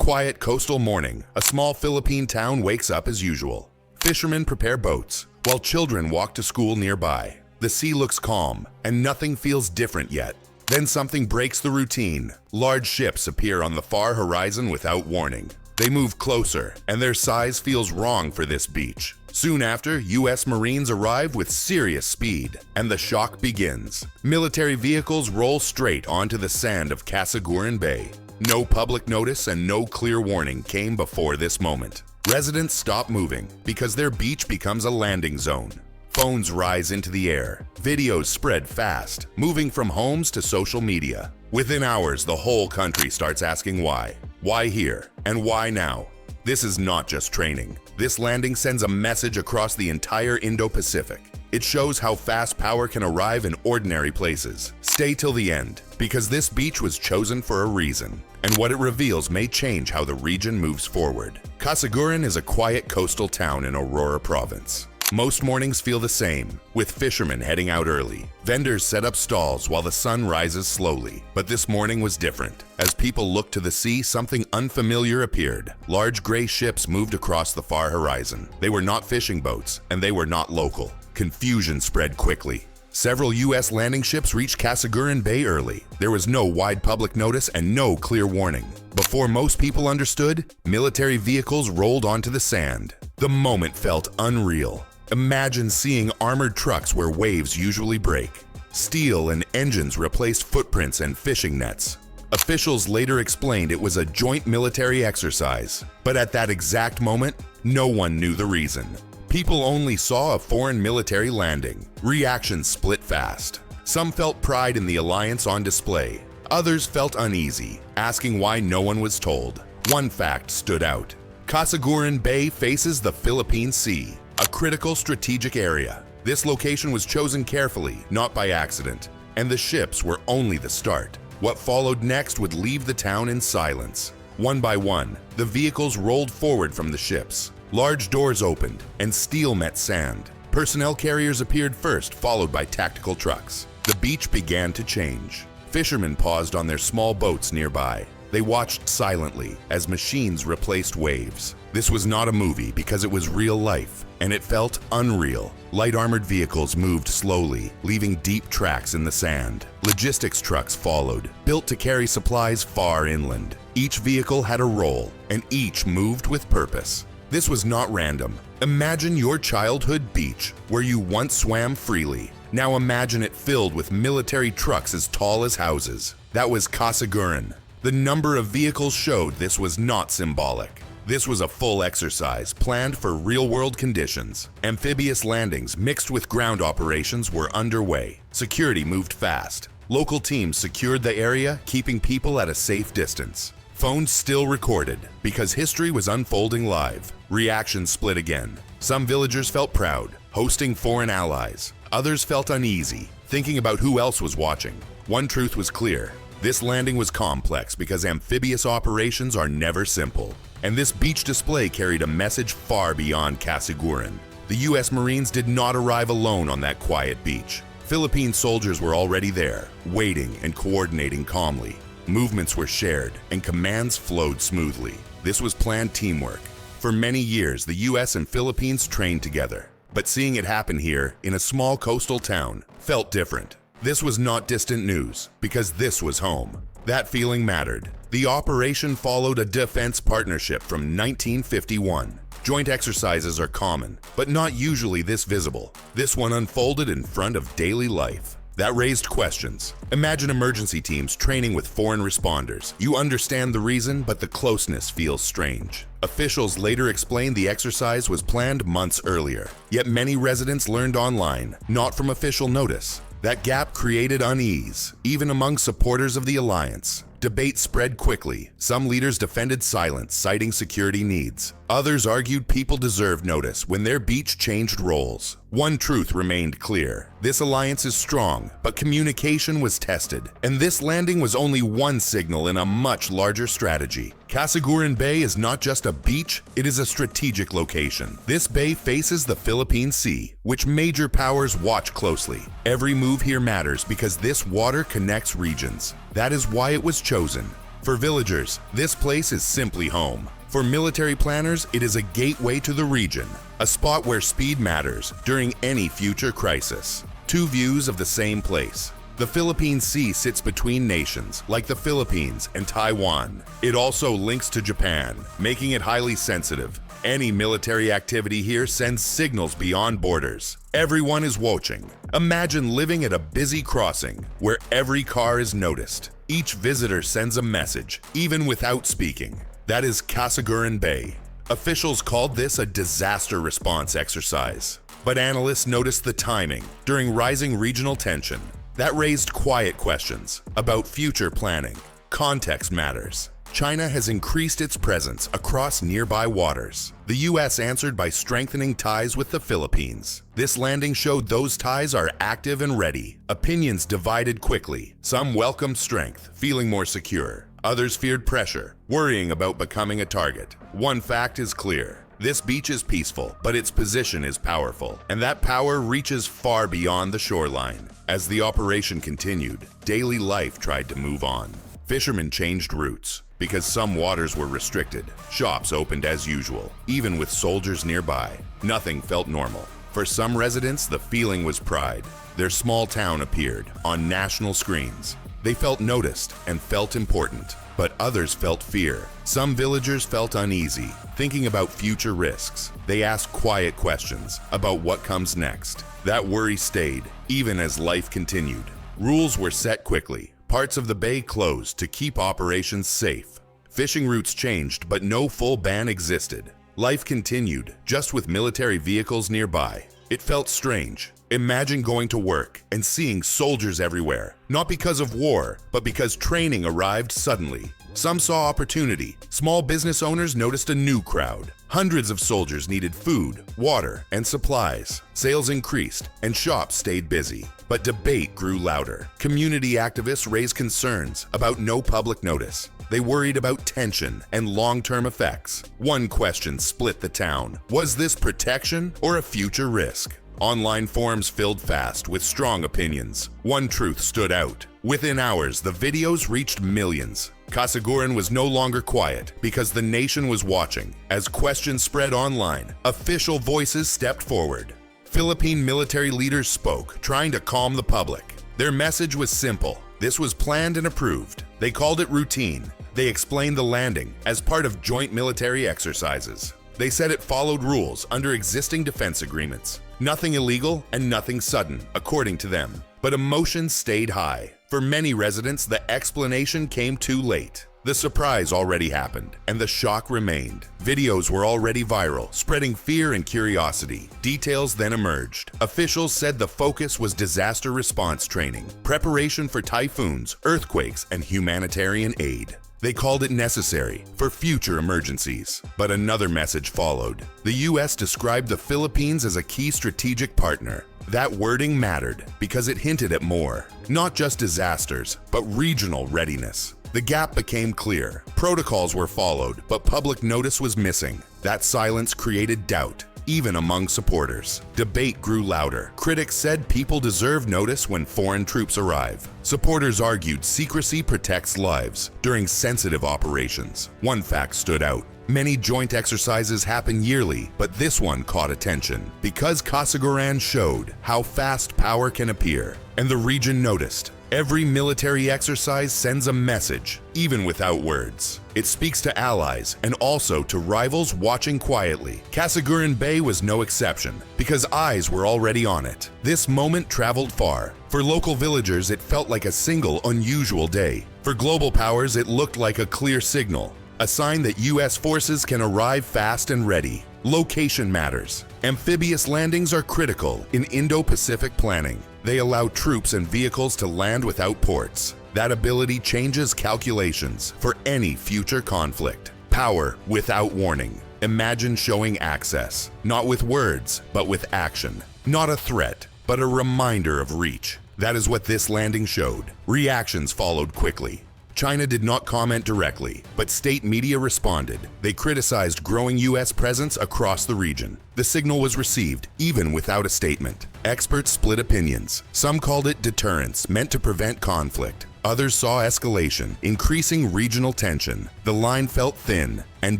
quiet coastal morning, a small Philippine town wakes up as usual. Fishermen prepare boats, while children walk to school nearby. The sea looks calm, and nothing feels different yet. Then something breaks the routine. Large ships appear on the far horizon without warning. They move closer, and their size feels wrong for this beach. Soon after, U.S. Marines arrive with serious speed, and the shock begins. Military vehicles roll straight onto the sand of Casiguran Bay. No public notice and no clear warning came before this moment. Residents stop moving because their beach becomes a landing zone. Phones rise into the air. Videos spread fast, moving from homes to social media. Within hours, the whole country starts asking why. Why here? And why now? This is not just training. This landing sends a message across the entire Indo-Pacific. It shows how fast power can arrive in ordinary places. Stay till the end, because this beach was chosen for a reason, and what it reveals may change how the region moves forward. Casiguran is a quiet coastal town in Aurora Province. Most mornings feel the same, with fishermen heading out early. Vendors set up stalls while the sun rises slowly. But this morning was different. As people looked to the sea, something unfamiliar appeared. Large gray ships moved across the far horizon. They were not fishing boats, and they were not local. Confusion spread quickly. Several U.S. landing ships reached Casiguran Bay early. There was no wide public notice and no clear warning. Before most people understood, military vehicles rolled onto the sand. The moment felt unreal. Imagine seeing armored trucks where waves usually break. Steel and engines replaced footprints and fishing nets. Officials later explained it was a joint military exercise, but at that exact moment, no one knew the reason. People only saw a foreign military landing. Reactions split fast. Some felt pride in the alliance on display. Others felt uneasy, asking why no one was told. One fact stood out. Casiguran Bay faces the Philippine Sea, a critical strategic area. This location was chosen carefully, not by accident, and the ships were only the start. What followed next would leave the town in silence. One by one, the vehicles rolled forward from the ships. Large doors opened, and steel met sand. Personnel carriers appeared first, followed by tactical trucks. The beach began to change. Fishermen paused on their small boats nearby. They watched silently as machines replaced waves. This was not a movie because it was real life, and it felt unreal. Light armored vehicles moved slowly, leaving deep tracks in the sand. Logistics trucks followed, built to carry supplies far inland. Each vehicle had a role, and each moved with purpose. This was not random. Imagine your childhood beach, where you once swam freely. Now imagine it filled with military trucks as tall as houses. That was Casiguran. The number of vehicles showed this was not symbolic. This was a full exercise planned for real-world conditions. Amphibious landings mixed with ground operations were underway. Security moved fast. Local teams secured the area, keeping people at a safe distance. Phones still recorded because history was unfolding live. Reactions split again. Some villagers felt proud, hosting foreign allies. Others felt uneasy, thinking about who else was watching. One truth was clear. This landing was complex because amphibious operations are never simple. And this beach display carried a message far beyond Casiguran. The U.S. Marines did not arrive alone on that quiet beach. Philippine soldiers were already there, waiting and coordinating calmly. Movements were shared, and commands flowed smoothly. This was planned teamwork. For many years, the U.S. and Philippines trained together. But seeing it happen here, in a small coastal town, felt different. This was not distant news, because this was home. That feeling mattered. The operation followed a defense partnership from 1951. Joint exercises are common, but not usually this visible. This one unfolded in front of daily life. That raised questions. Imagine emergency teams training with foreign responders. You understand the reason, but the closeness feels strange. Officials later explained the exercise was planned months earlier. Yet many residents learned online, not from official notice. That gap created unease, even among supporters of the alliance. Debate spread quickly. Some leaders defended silence, citing security needs. Others argued people deserved notice when their beach changed roles. One truth remained clear. This alliance is strong, but communication was tested. And this landing was only one signal in a much larger strategy. Casiguran Bay is not just a beach, it is a strategic location. This bay faces the Philippine Sea, which major powers watch closely. Every move here matters because this water connects regions. That is why it was chosen. For villagers, this place is simply home. For military planners, it is a gateway to the region, a spot where speed matters during any future crisis. Two views of the same place. The Philippine Sea sits between nations, like the Philippines and Taiwan. It also links to Japan, making it highly sensitive. Any military activity here sends signals beyond borders. Everyone is watching. Imagine living at a busy crossing where every car is noticed. Each visitor sends a message, even without speaking. That is Casiguran Bay. Officials called this a disaster response exercise. But analysts noticed the timing during rising regional tension. That raised quiet questions about future planning. Context matters. China has increased its presence across nearby waters. The US answered by strengthening ties with the Philippines. This landing showed those ties are active and ready. Opinions divided quickly. Some welcomed strength, feeling more secure. Others feared pressure, worrying about becoming a target. One fact is clear. This beach is peaceful, but its position is powerful, and that power reaches far beyond the shoreline. As the operation continued, daily life tried to move on. Fishermen changed routes. Because some waters were restricted, shops opened as usual, even with soldiers nearby. Nothing felt normal. For some residents, the feeling was pride. Their small town appeared on national screens. They felt noticed and felt important, but others felt fear. Some villagers felt uneasy, thinking about future risks. They asked quiet questions about what comes next. That worry stayed, even as life continued. Rules were set quickly. Parts of the bay closed to keep operations safe. Fishing routes changed, but no full ban existed. Life continued, just with military vehicles nearby. It felt strange. Imagine going to work and seeing soldiers everywhere, not because of war, but because training arrived suddenly. Some saw opportunity. Small business owners noticed a new crowd. Hundreds of soldiers needed food, water, and supplies. Sales increased, and shops stayed busy. But debate grew louder. Community activists raised concerns about no public notice. They worried about tension and long-term effects. One question split the town. Was this protection or a future risk? Online forums filled fast with strong opinions. One truth stood out. Within hours, the videos reached millions. Casiguran was no longer quiet because the nation was watching. As questions spread online, official voices stepped forward. Philippine military leaders spoke, trying to calm the public. Their message was simple. This was planned and approved. They called it routine. They explained the landing as part of joint military exercises. They said it followed rules under existing defense agreements. Nothing illegal and nothing sudden, according to them. But emotions stayed high. For many residents, the explanation came too late. The surprise already happened, and the shock remained. Videos were already viral, spreading fear and curiosity. Details then emerged. Officials said the focus was disaster response training, preparation for typhoons, earthquakes, and humanitarian aid. They called it necessary for future emergencies. But another message followed. The US described the Philippines as a key strategic partner. That wording mattered because it hinted at more. Not just disasters, but regional readiness. The gap became clear. Protocols were followed, but public notice was missing. That silence created doubt, even among supporters. Debate grew louder. Critics said people deserve notice when foreign troops arrive. Supporters argued secrecy protects lives during sensitive operations. One fact stood out. Many joint exercises happen yearly, but this one caught attention because Casiguran showed how fast power can appear, and the region noticed. Every military exercise sends a message, even without words. It speaks to allies and also to rivals watching quietly. Casiguran Bay was no exception because eyes were already on it. This moment traveled far. For local villagers, it felt like a single unusual day. For global powers, it looked like a clear signal. A sign that US forces can arrive fast and ready. Location matters. Amphibious landings are critical in Indo-Pacific planning. They allow troops and vehicles to land without ports. That ability changes calculations for any future conflict. Power without warning. Imagine showing access, not with words, but with action. Not a threat, but a reminder of reach. That is what this landing showed. Reactions followed quickly. China did not comment directly, but state media responded. They criticized growing US presence across the region. The signal was received, even without a statement. Experts split opinions. Some called it deterrence, meant to prevent conflict. Others saw escalation, increasing regional tension. The line felt thin and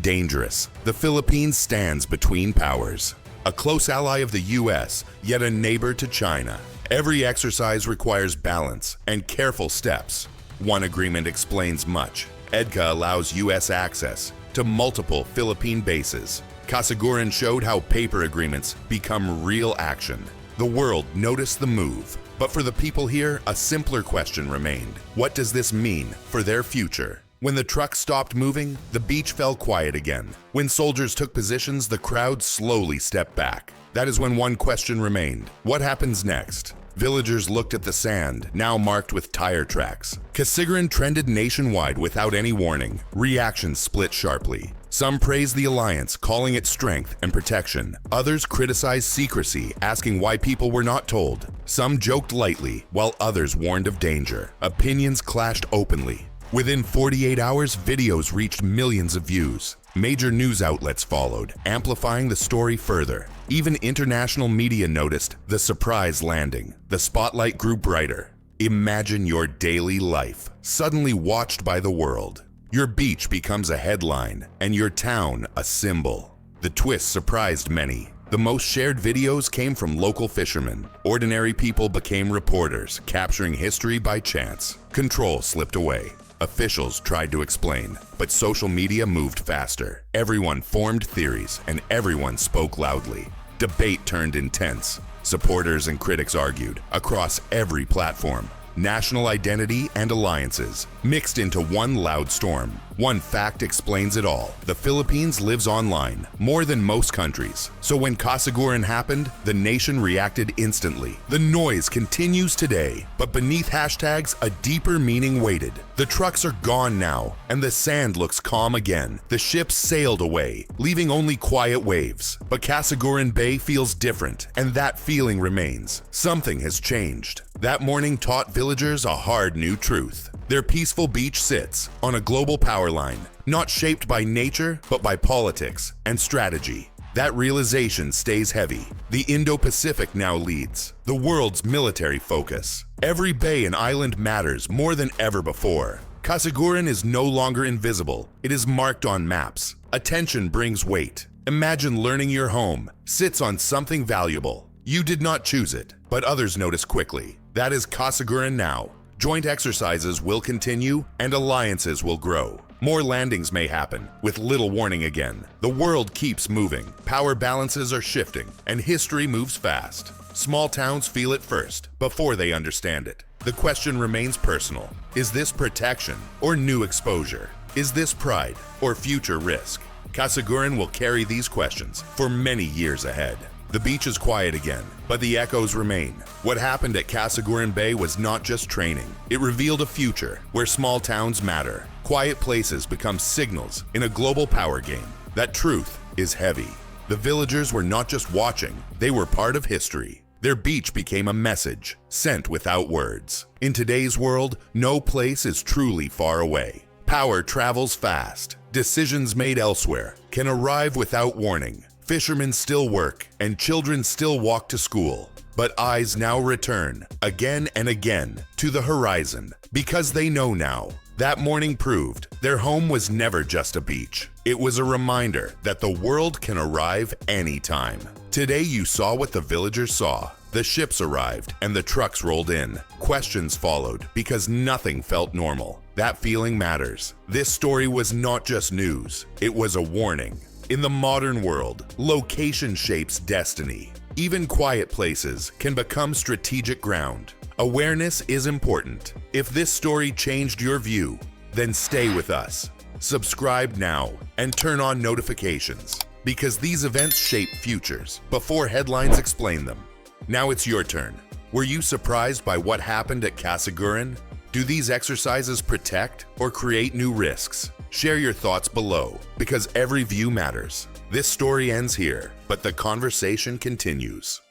dangerous. The Philippines stands between powers. A close ally of the US, yet a neighbor to China. Every exercise requires balance and careful steps. One agreement explains much. EDCA allows US access to multiple Philippine bases. Casiguran showed how paper agreements become real action. The world noticed the move. But for the people here, a simpler question remained. What does this mean for their future? When the truck stopped moving, the beach fell quiet again. When soldiers took positions, the crowd slowly stepped back. That is when one question remained. What happens next? Villagers looked at the sand, now marked with tire tracks. Casiguran trended nationwide without any warning. Reactions split sharply. Some praised the alliance, calling it strength and protection. Others criticized secrecy, asking why people were not told. Some joked lightly, while others warned of danger. Opinions clashed openly. Within 48 hours, videos reached millions of views. Major news outlets followed, amplifying the story further. Even international media noticed the surprise landing. The spotlight grew brighter. Imagine your daily life, suddenly watched by the world. Your beach becomes a headline, and your town a symbol. The twist surprised many. The most shared videos came from local fishermen. Ordinary people became reporters, capturing history by chance. Control slipped away. Officials tried to explain, but social media moved faster. Everyone formed theories, and everyone spoke loudly. Debate turned intense. Supporters and critics argued across every platform. National identity and alliances mixed into one loud storm. One fact explains it all. The Philippines lives online, more than most countries. So when Casiguran happened, the nation reacted instantly. The noise continues today, but beneath hashtags, a deeper meaning waited. The trucks are gone now, and the sand looks calm again. The ships sailed away, leaving only quiet waves. But Casiguran Bay feels different, and that feeling remains. Something has changed. That morning taught villagers a hard new truth. Their peaceful beach sits on a global power line, not shaped by nature, but by politics and strategy. That realization stays heavy. The Indo-Pacific now leads the world's military focus. Every bay and island matters more than ever before. Casiguran is no longer invisible. It is marked on maps. Attention brings weight. Imagine learning your home sits on something valuable. You did not choose it, but others notice quickly. That is Casiguran now. Joint exercises will continue and alliances will grow. More landings may happen, with little warning again. The world keeps moving, power balances are shifting, and history moves fast. Small towns feel it first, before they understand it. The question remains personal. Is this protection or new exposure? Is this pride or future risk? Casiguran will carry these questions for many years ahead. The beach is quiet again, but the echoes remain. What happened at Casiguran Bay was not just training. It revealed a future where small towns matter. Quiet places become signals in a global power game. That truth is heavy. The villagers were not just watching, they were part of history. Their beach became a message, sent without words. In today's world, no place is truly far away. Power travels fast. Decisions made elsewhere can arrive without warning. Fishermen still work, and children still walk to school. But eyes now return, again and again, to the horizon, because they know now. That morning proved their home was never just a beach. It was a reminder that the world can arrive anytime. Today you saw what the villagers saw. The ships arrived, and the trucks rolled in. Questions followed, because nothing felt normal. That feeling matters. This story was not just news, it was a warning. In the modern world, location shapes destiny. Even quiet places can become strategic ground. Awareness is important. If this story changed your view, then stay with us. Subscribe now and turn on notifications, because these events shape futures before headlines explain them. Now it's your turn. Were you surprised by what happened at Casiguran? Do these exercises protect or create new risks? Share your thoughts below, because every view matters. This story ends here, but the conversation continues.